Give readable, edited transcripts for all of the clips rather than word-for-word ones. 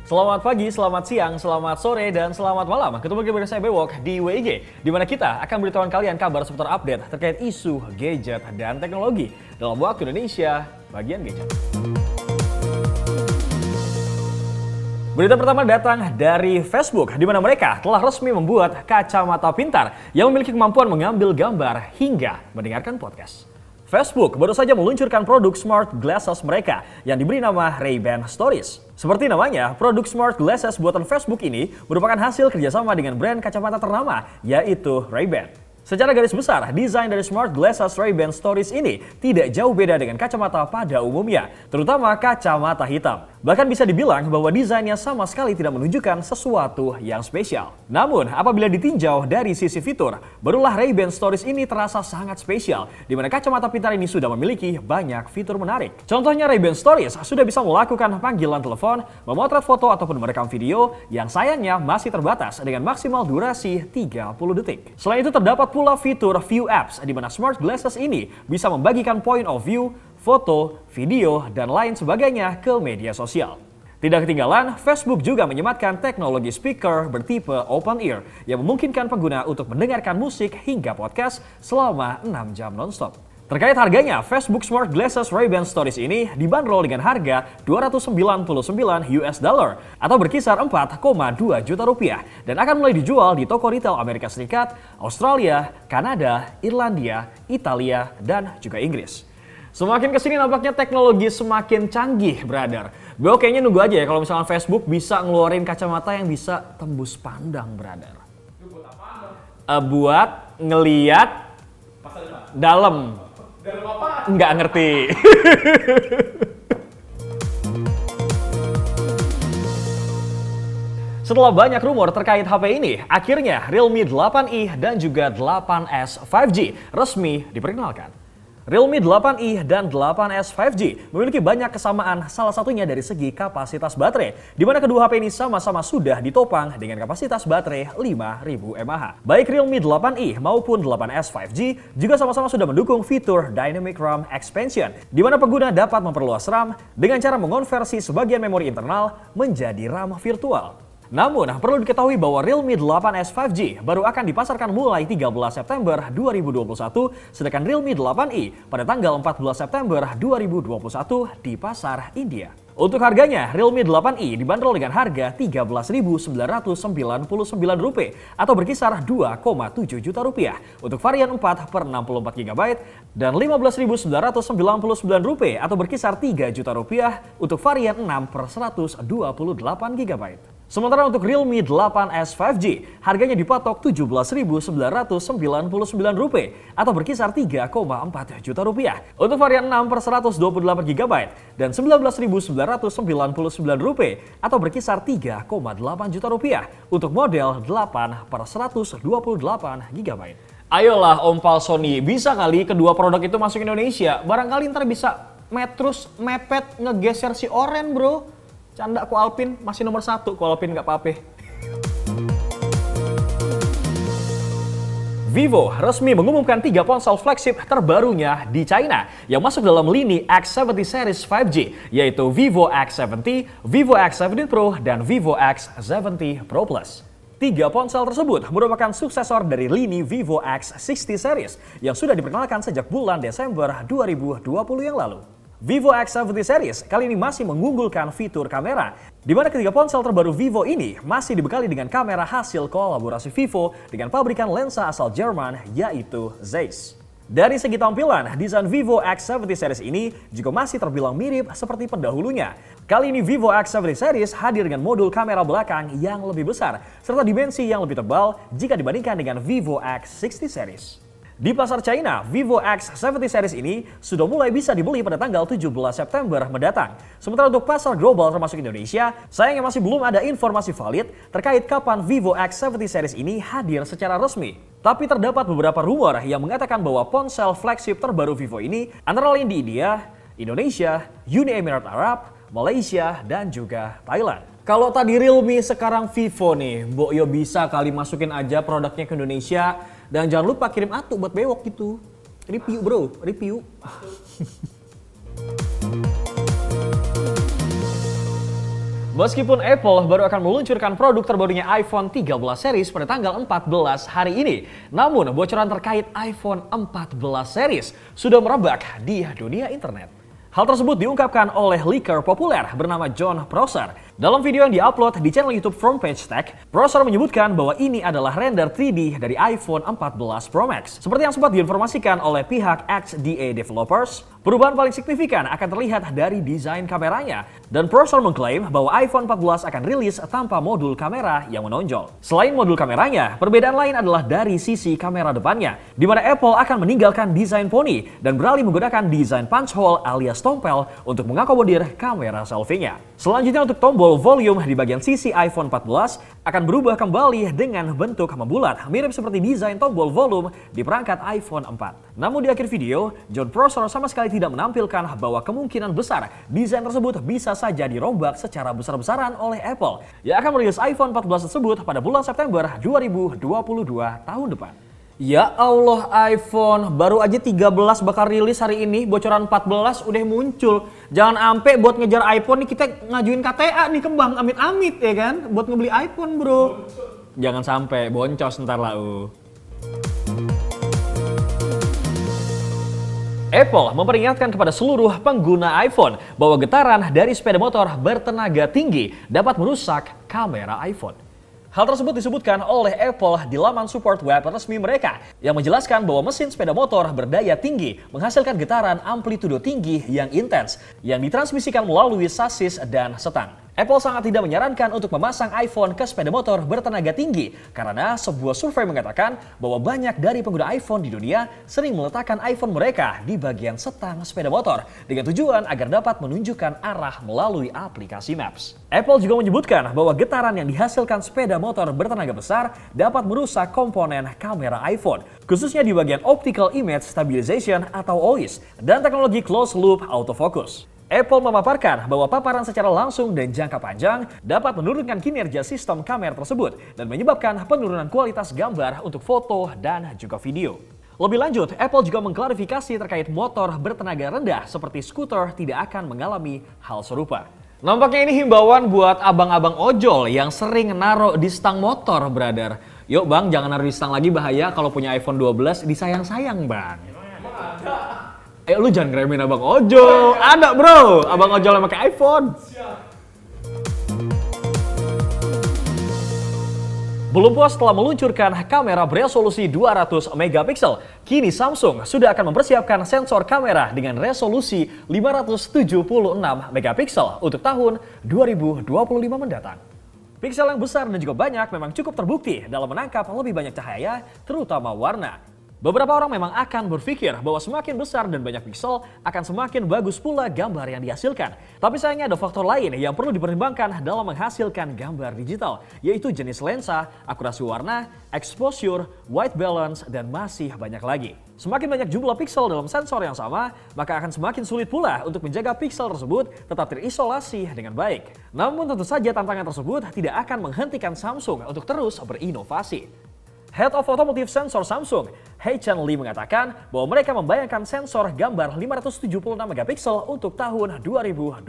Selamat pagi, selamat siang, selamat sore, dan selamat malam. Ketemu lagi bersama saya Bewok di WIG, di mana kita akan beritahukan kalian kabar seputar update terkait isu, gadget, dan teknologi dalam waktu Indonesia bagian gadget. Berita pertama datang dari Facebook, di mana mereka telah resmi membuat kacamata pintar yang memiliki kemampuan mengambil gambar hingga mendengarkan podcast. Facebook baru saja meluncurkan produk smart glasses mereka yang diberi nama Ray-Ban Stories. Seperti namanya, produk smart glasses buatan Facebook ini merupakan hasil kerjasama dengan brand kacamata ternama, yaitu Ray-Ban. Secara garis besar, desain dari smart glasses Ray-Ban Stories ini tidak jauh beda dengan kacamata pada umumnya, terutama kacamata hitam. Bahkan bisa dibilang bahwa desainnya sama sekali tidak menunjukkan sesuatu yang spesial. Namun, apabila ditinjau dari sisi fitur, barulah Ray-Ban Stories ini terasa sangat spesial, di mana kacamata pintar ini sudah memiliki banyak fitur menarik. Contohnya Ray-Ban Stories sudah bisa melakukan panggilan telepon, memotret foto ataupun merekam video yang sayangnya masih terbatas dengan maksimal durasi 30 detik. Selain itu terdapat pula fitur View Apps, di mana smart glasses ini bisa membagikan point of view, foto, video, dan lain sebagainya ke media sosial. Tidak ketinggalan, Facebook juga menyematkan teknologi speaker bertipe open ear yang memungkinkan pengguna untuk mendengarkan musik hingga podcast selama 6 jam nonstop. Terkait harganya, Facebook Smart Glasses Ray-Ban Stories ini dibanderol dengan harga $299 atau berkisar 4,2 juta rupiah dan akan mulai dijual di toko retail Amerika Serikat, Australia, Kanada, Irlandia, Italia, dan juga Inggris. Semakin kesini nampaknya teknologi semakin canggih, brother. Gue kayaknya nunggu aja ya kalau misalnya Facebook bisa ngeluarin kacamata yang bisa tembus pandang, brother. Buat ngeliat dalam. Dalam apa? Nggak ngerti. Setelah banyak rumor terkait HP ini, akhirnya Realme 8i dan juga 8S 5G resmi diperkenalkan. Realme 8i dan 8S 5G memiliki banyak kesamaan, salah satunya dari segi kapasitas baterai, di mana kedua HP ini sama-sama sudah ditopang dengan kapasitas baterai 5000 mAh. Baik Realme 8i maupun 8S 5G juga sama-sama sudah mendukung fitur Dynamic RAM Expansion, di mana pengguna dapat memperluas RAM dengan cara mengonversi sebagian memori internal menjadi RAM virtual. Namun, perlu diketahui bahwa Realme 8S 5G baru akan dipasarkan mulai 13 September 2021, sedangkan Realme 8i pada tanggal 14 September 2021 di pasar India. Untuk harganya, Realme 8i dibanderol dengan harga Rp13.999 atau berkisar Rp2,7 juta untuk varian 4/64GB dan Rp15.999 atau berkisar Rp3 juta untuk varian 6/128GB. Sementara untuk Realme 8S 5G, harganya dipatok Rp17.999 atau berkisar Rp3,4 juta untuk varian 6/128GB dan Rp19.999 atau berkisar Rp3,8 juta untuk model 8/128GB. Ayolah Om Pal Sony, bisa kali kedua produk itu masuk Indonesia? Barangkali ntar bisa mepet ngegeser si Oren, bro. Canda ku Alpin, masih nomor 1 ku Alpin nggak apa-apa. Vivo resmi mengumumkan 3 ponsel flagship terbarunya di China yang masuk dalam lini X70 series 5G, yaitu Vivo X70, Vivo X70 Pro, dan Vivo X70 Pro Plus. 3 ponsel tersebut merupakan suksesor dari lini Vivo X60 series yang sudah diperkenalkan sejak bulan Desember 2020 yang lalu. Vivo X70 series kali ini masih mengunggulkan fitur kamera, di mana ketiga ponsel terbaru Vivo ini masih dibekali dengan kamera hasil kolaborasi Vivo dengan pabrikan lensa asal Jerman, yaitu Zeiss. Dari segi tampilan, desain Vivo X70 series ini juga masih terbilang mirip seperti pendahulunya. Kali ini Vivo X70 series hadir dengan modul kamera belakang yang lebih besar, serta dimensi yang lebih tebal jika dibandingkan dengan Vivo X60 series. Di pasar China, Vivo X70 series ini sudah mulai bisa dibeli pada tanggal 17 September mendatang. Sementara untuk pasar global termasuk Indonesia, sayangnya masih belum ada informasi valid terkait kapan Vivo X70 series ini hadir secara resmi. Tapi terdapat beberapa rumor yang mengatakan bahwa ponsel flagship terbaru Vivo ini antara lain di India, Indonesia, Uni Emirat Arab, Malaysia, dan juga Thailand. Kalau tadi Realme, sekarang Vivo nih, Mbok Yo bisa kali masukin aja produknya ke Indonesia. Dan jangan lupa kirim atu buat Bewok gitu. Review bro, review. Meskipun Apple baru akan meluncurkan produk terbarunya iPhone 13 series pada tanggal 14 hari ini, namun bocoran terkait iPhone 14 series sudah merebak di dunia internet. Hal tersebut diungkapkan oleh leaker populer bernama Jon Prosser. Dalam video yang diupload di channel YouTube Frontpage Tech, Prosser menyebutkan bahwa ini adalah render 3D dari iPhone 14 Pro Max. Seperti yang sempat diinformasikan oleh pihak XDA Developers, perubahan paling signifikan akan terlihat dari desain kameranya. Dan Prosser mengklaim bahwa iPhone 14 akan rilis tanpa modul kamera yang menonjol. Selain modul kameranya, perbedaan lain adalah dari sisi kamera depannya, di mana Apple akan meninggalkan desain poni dan beralih menggunakan desain punch hole alias tompel untuk mengakomodir kamera selfie-nya. Selanjutnya untuk tombol volume di bagian sisi iPhone 14 akan berubah kembali dengan bentuk membulat, mirip seperti desain tombol volume di perangkat iPhone 4. Namun di akhir video, Jon Prosser sama sekali tidak menampilkan bahwa kemungkinan besar desain tersebut bisa saja dirombak secara besar-besaran oleh Apple yang akan merilis iPhone 14 tersebut pada bulan September 2022 tahun depan. Ya Allah, iPhone baru aja 13 bakal rilis hari ini, bocoran 14 udah muncul. Jangan ampe buat ngejar iPhone nih kita ngajuin KTA nih ke bank, amit-amit ya kan, buat ngebeli iPhone bro. Jangan sampai boncos ntar lah. Apple memperingatkan kepada seluruh pengguna iPhone bahwa getaran dari sepeda motor bertenaga tinggi dapat merusak kamera iPhone. Hal tersebut disebutkan oleh Apple di laman support web resmi mereka yang menjelaskan bahwa mesin sepeda motor berdaya tinggi menghasilkan getaran amplitudo tinggi yang intens yang ditransmisikan melalui sasis dan setang. Apple sangat tidak menyarankan untuk memasang iPhone ke sepeda motor bertenaga tinggi karena sebuah survei mengatakan bahwa banyak dari pengguna iPhone di dunia sering meletakkan iPhone mereka di bagian setang sepeda motor dengan tujuan agar dapat menunjukkan arah melalui aplikasi Maps. Apple juga menyebutkan bahwa getaran yang dihasilkan sepeda motor bertenaga besar dapat merusak komponen kamera iPhone, khususnya di bagian Optical Image Stabilization atau OIS dan teknologi Closed Loop Autofocus. Apple memaparkan bahwa paparan secara langsung dan jangka panjang dapat menurunkan kinerja sistem kamera tersebut dan menyebabkan penurunan kualitas gambar untuk foto dan juga video. Lebih lanjut, Apple juga mengklarifikasi terkait motor bertenaga rendah seperti skuter tidak akan mengalami hal serupa. Nampaknya ini himbauan buat abang-abang ojol yang sering naruh di stang motor, brother. Yuk bang, jangan naruh di stang lagi, bahaya kalau punya iPhone 12 disayang-sayang bang. Lu jangan ngeremehin abang ojol. Ada bro, abang ojol yang pakai iPhone. Belum puas setelah meluncurkan kamera beresolusi 200 megapiksel, kini Samsung sudah akan mempersiapkan sensor kamera dengan resolusi 576 megapiksel untuk tahun 2025 mendatang. Piksel yang besar dan juga banyak memang cukup terbukti dalam menangkap lebih banyak cahaya, terutama warna. Beberapa orang memang akan berpikir bahwa semakin besar dan banyak piksel akan semakin bagus pula gambar yang dihasilkan. Tapi sayangnya ada faktor lain yang perlu dipertimbangkan dalam menghasilkan gambar digital, yaitu jenis lensa, akurasi warna, exposure, white balance, dan masih banyak lagi. Semakin banyak jumlah piksel dalam sensor yang sama, maka akan semakin sulit pula untuk menjaga piksel tersebut tetap terisolasi dengan baik. Namun tentu saja tantangan tersebut tidak akan menghentikan Samsung untuk terus berinovasi. Head of Automotive Sensor Samsung, Haechan Lee mengatakan bahwa mereka membayangkan sensor gambar 576 megapiksel untuk tahun 2025,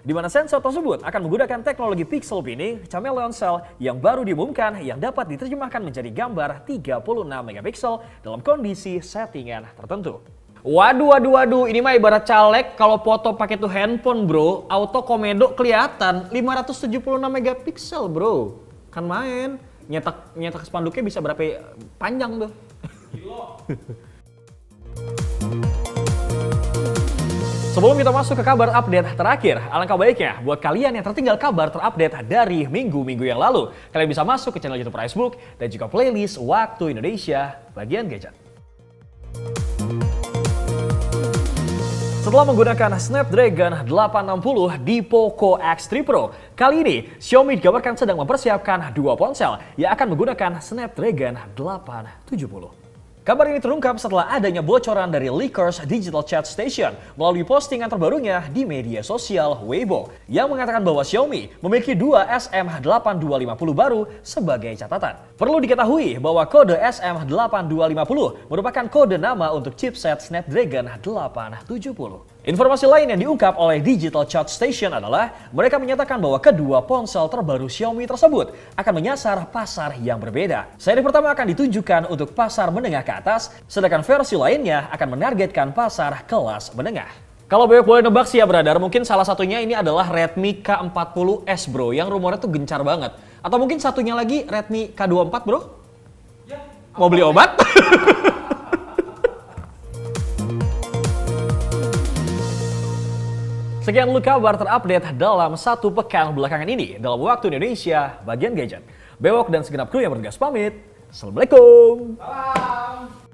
di mana sensor tersebut akan menggunakan teknologi pixel binning chameleon cell yang baru diumumkan yang dapat diterjemahkan menjadi gambar 36 megapiksel dalam kondisi settingan tertentu. Waduh, ini mah ibarat caleg kalau foto pakai tuh handphone bro, auto komedo kelihatan 576 megapiksel bro, kan main. Nyetak spanduknya bisa berapa panjang tuh? Sebelum kita masuk ke kabar update terakhir, alangkah baiknya buat kalian yang tertinggal kabar terupdate dari minggu-minggu yang lalu, kalian bisa masuk ke channel YouTube Ricebook dan juga playlist Waktu Indonesia bagian gadget. Setelah menggunakan Snapdragon 860 di Poco X3 Pro, kali ini Xiaomi dikabarkan sedang mempersiapkan dua ponsel yang akan menggunakan Snapdragon 870. Kabar ini terungkap setelah adanya bocoran dari Leakers Digital Chat Station melalui postingan terbarunya di media sosial Weibo yang mengatakan bahwa Xiaomi memiliki dua SM8250 baru sebagai catatan. Perlu diketahui bahwa kode SM8250 merupakan kode nama untuk chipset Snapdragon 870. Informasi lain yang diungkap oleh Digital Chart Station adalah mereka menyatakan bahwa kedua ponsel terbaru Xiaomi tersebut akan menyasar pasar yang berbeda. Seri pertama akan ditujukan untuk pasar menengah ke atas, sedangkan versi lainnya akan menargetkan pasar kelas menengah. Kalau Bebek boleh nebak sih ya brother, mungkin salah satunya ini adalah Redmi K40S bro, yang rumornya tuh gencar banget. Atau mungkin satunya lagi Redmi K24 bro? Ya, mau beli obat? Sekian dulu kabar terupdate dalam satu pekan belakangan ini dalam waktu Indonesia bagian gadget. Bewok dan segenap kru yang bertugas pamit. Assalamualaikum. Salam.